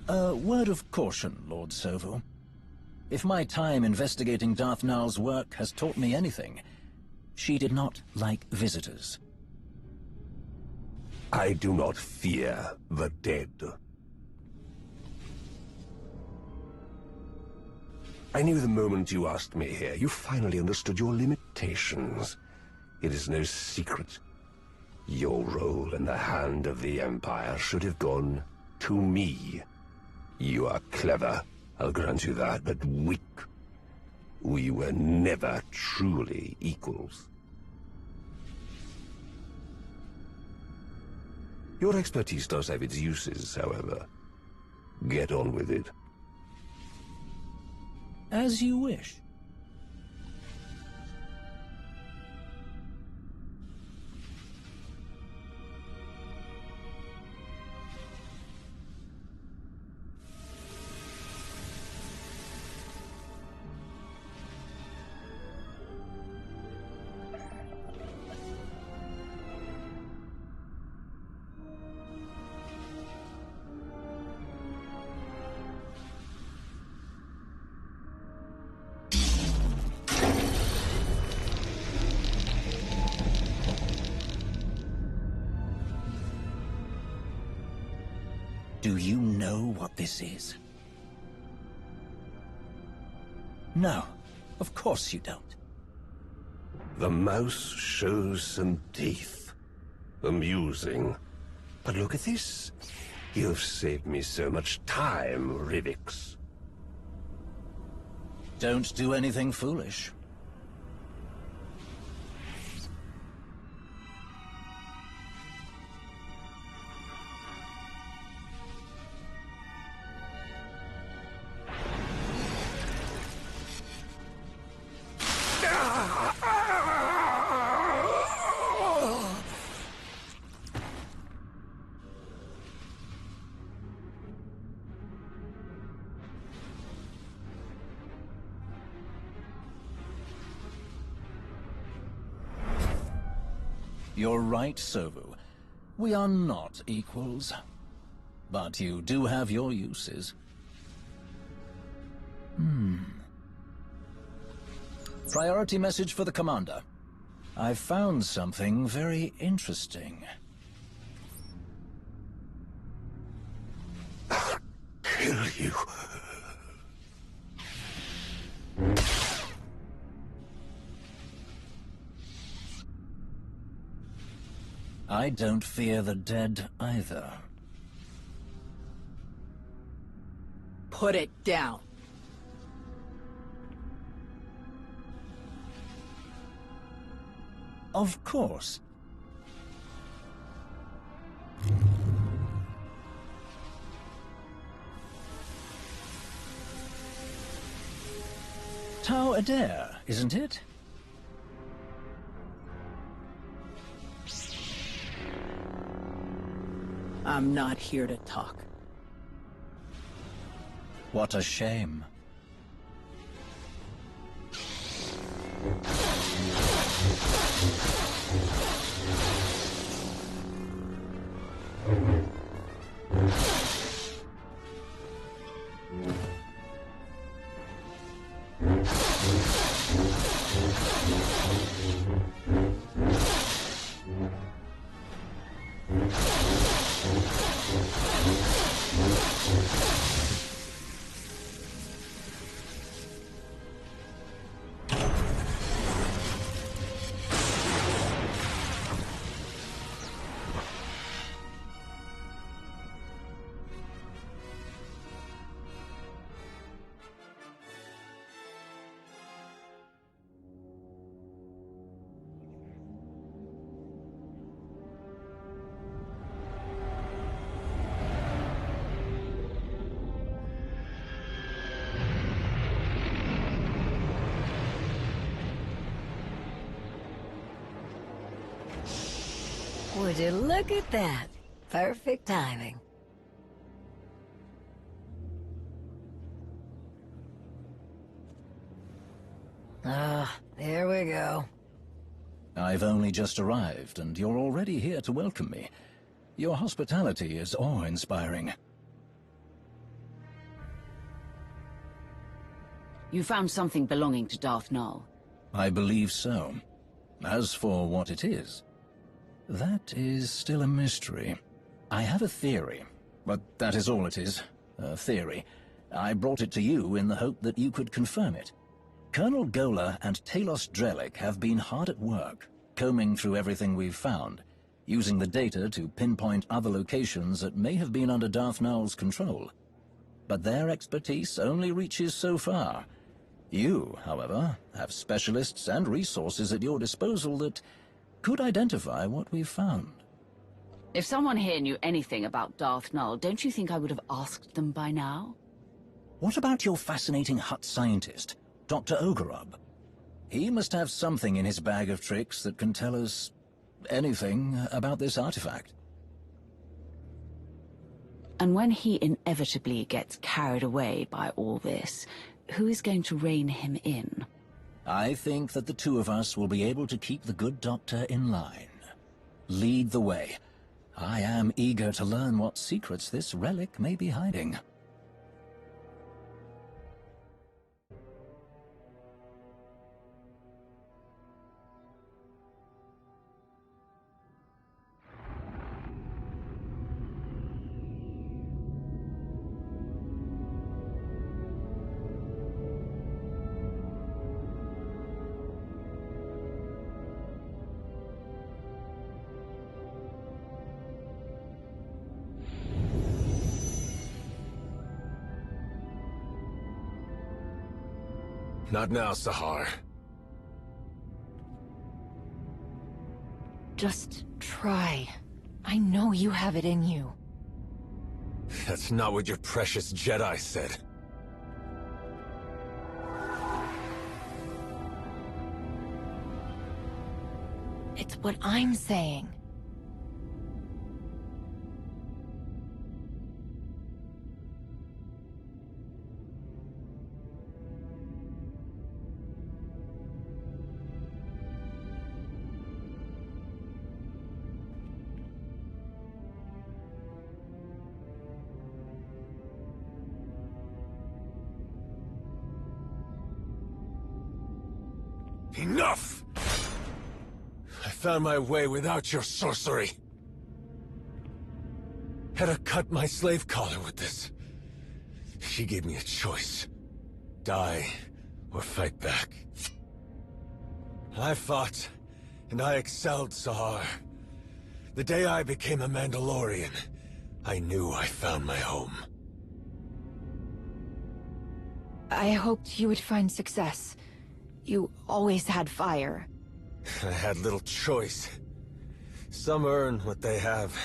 A word of caution, Lord Sovu. If my time investigating Darth Nal's work has taught me anything, she did not like visitors. I do not fear the dead. I knew the moment you asked me here, you finally understood your limitations. It is no secret. Your role in the hand of the Empire should have gone to me. You are clever, I'll grant you that, but weak. We were never truly equals. Your expertise does have its uses, however. Get on with it. As you wish. Do you know what this is? No, of course you don't. The mouse shows some teeth. Amusing. But look at this. You've saved me so much time, Rivix. Don't do anything foolish. You're right, Sovu. We are not equals. But you do have your uses. Priority message for the Commander. I've found something very interesting. Kill you. I don't fear the dead either. Put it down. Of course. Tau Adair, isn't it? I'm not here to talk. What a shame. Would you look at that? Perfect timing. There we go. I've only just arrived, and you're already here to welcome me. Your hospitality is awe-inspiring. You found something belonging to Darth Nul. I believe so. As for what it is, that is still a mystery. I have a theory, but that is all it is. A theory. I brought it to you in the hope that you could confirm it. Colonel Gola and Talos Drellick have been hard at work, combing through everything we've found, using the data to pinpoint other locations that may have been under Darth Nul's control. But their expertise only reaches so far. You, however, have specialists and resources at your disposal that could identify what we've found. If someone here knew anything about Darth Nul, don't you think I would have asked them by now? What about your fascinating Hutt scientist, Dr. Ogorob? He must have something in his bag of tricks that can tell us anything about this artifact. And when he inevitably gets carried away by all this, who is going to rein him in? I think that the two of us will be able to keep the good doctor in line. Lead the way. I am eager to learn what secrets this relic may be hiding. Not now, Sahar. Just try. I know you have it in you. That's not what your precious Jedi said. It's what I'm saying. Enough! I found my way without your sorcery. Had to cut my slave collar with this. She gave me a choice. Die, or fight back. I fought, and I excelled, Sahar. The day I became a Mandalorian, I knew I found my home. I hoped you would find success. You always had fire. I had little choice. Some earn what they have.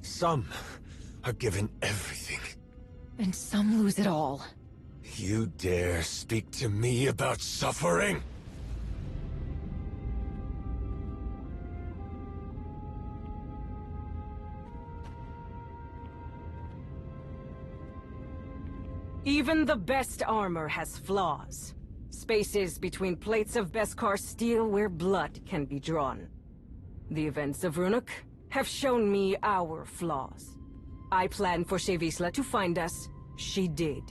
Some are given everything. And some lose it all. You dare speak to me about suffering? Even the best armor has flaws. Spaces between plates of Beskar steel where blood can be drawn. The events of Runuk have shown me our flaws. I planned for Shevisla to find us. She did.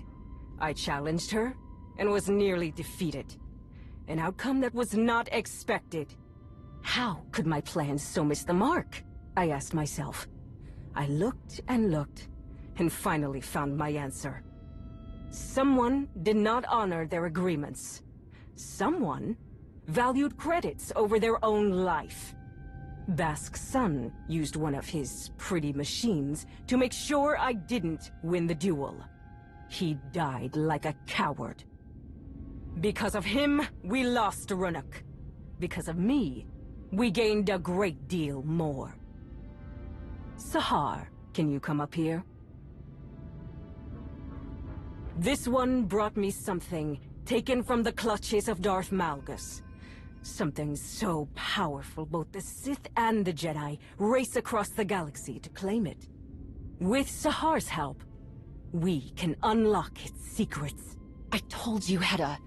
I challenged her, and was nearly defeated. An outcome that was not expected. How could my plans so miss the mark? I asked myself. I looked and looked, and finally found my answer. Someone did not honor their agreements. Someone valued credits over their own life. Bask's son used one of his pretty machines to make sure I didn't win the duel. He died like a coward. Because of him, we lost Runuk. Because of me, we gained a great deal more. Sahar, can you come up here? This one brought me something taken from the clutches of Darth Malgus. Something so powerful both the Sith and the Jedi race across the galaxy to claim it. With Sahar's help, we can unlock its secrets. I told you, Hedda.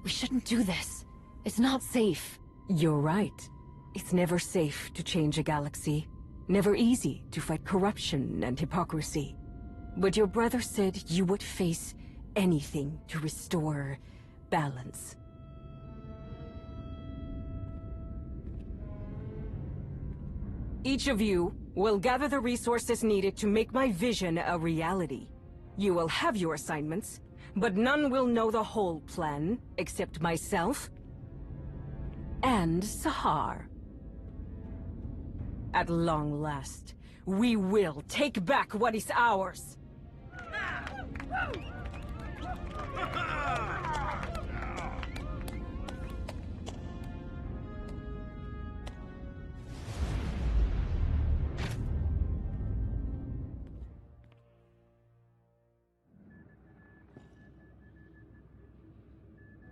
We shouldn't do this. It's not safe. You're right. It's never safe to change a galaxy. Never easy to fight corruption and hypocrisy. But your brother said you would face anything to restore balance. Each of you will gather the resources needed to make my vision a reality. You will have your assignments, but none will know the whole plan, except myself and Sahar. At long last, we will take back what is ours.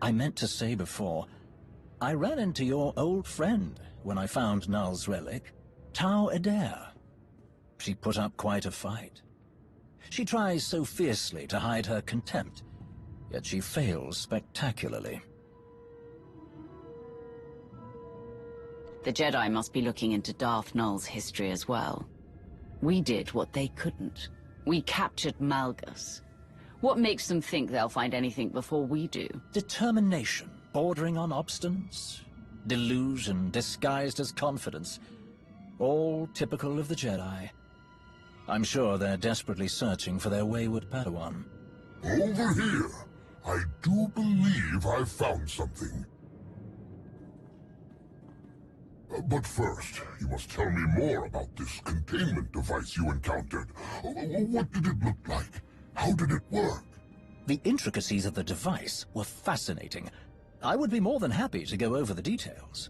I meant to say before, I ran into your old friend when I found Null's relic, Tau Adair. She put up quite a fight. She tries so fiercely to hide her contempt, yet she fails spectacularly. The Jedi must be looking into Darth Null's history as well. We did what they couldn't. We captured Malgus. What makes them think they'll find anything before we do? Determination, bordering on obstinance, delusion disguised as confidence. All typical of the Jedi. I'm sure they're desperately searching for their wayward Padawan. Over here! I do believe I've found something. But first, you must tell me more about this containment device you encountered. What did it look like? How did it work? The intricacies of the device were fascinating. I would be more than happy to go over the details.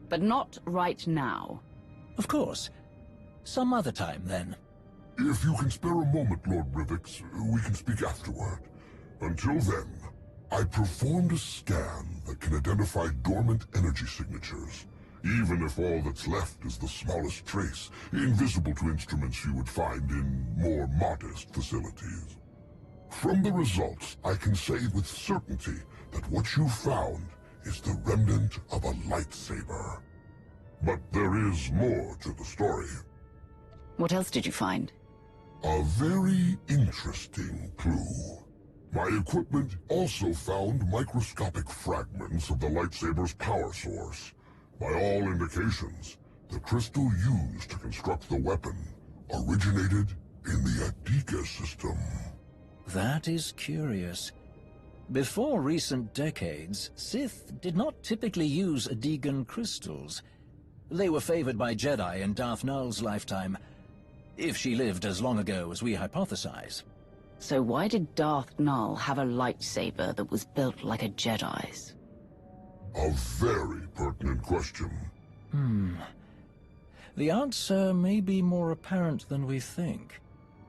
But not right now. Of course. Some other time, then. If you can spare a moment, Lord Rivix, we can speak afterward. Until then, I performed a scan that can identify dormant energy signatures, even if all that's left is the smallest trace, invisible to instruments you would find in more modest facilities. From the results, I can say with certainty that what you found is the remnant of a lightsaber. But there is more to the story. What else did you find? A very interesting clue. My equipment also found microscopic fragments of the lightsaber's power source. By all indications, the crystal used to construct the weapon originated in the Adika system. That is curious. Before recent decades, Sith did not typically use Adigan crystals. They were favored by Jedi in Darth Null's lifetime, if she lived as long ago as we hypothesize. So why did Darth Null have a lightsaber that was built like a Jedi's? A very pertinent question. The answer may be more apparent than we think.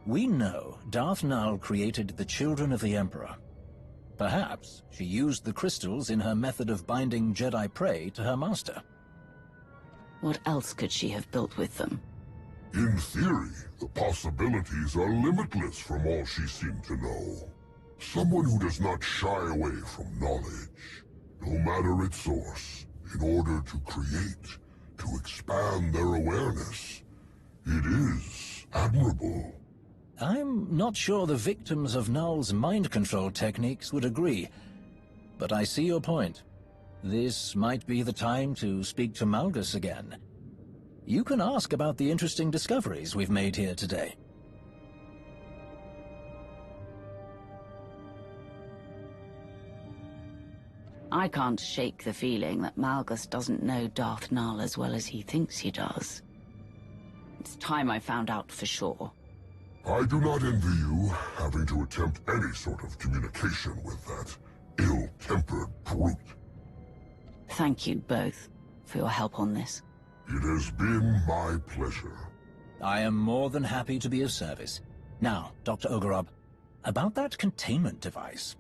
We know Darth Null created the Children of the Emperor. Perhaps she used the crystals in her method of binding Jedi prey to her master. What else could she have built with them? In theory, the possibilities are limitless from all she seemed to know. Someone who does not shy away from knowledge, no matter its source, in order to create, to expand their awareness. It is admirable. I'm not sure the victims of Null's mind control techniques would agree, but I see your point. This might be the time to speak to Malgus again. You can ask about the interesting discoveries we've made here today. I can't shake the feeling that Malgus doesn't know Darth Null as well as he thinks he does. It's time I found out for sure. I do not envy you having to attempt any sort of communication with that ill-tempered brute. Thank you both for your help on this. It has been my pleasure. I am more than happy to be of service. Now, Dr. Ogorob, about that containment device.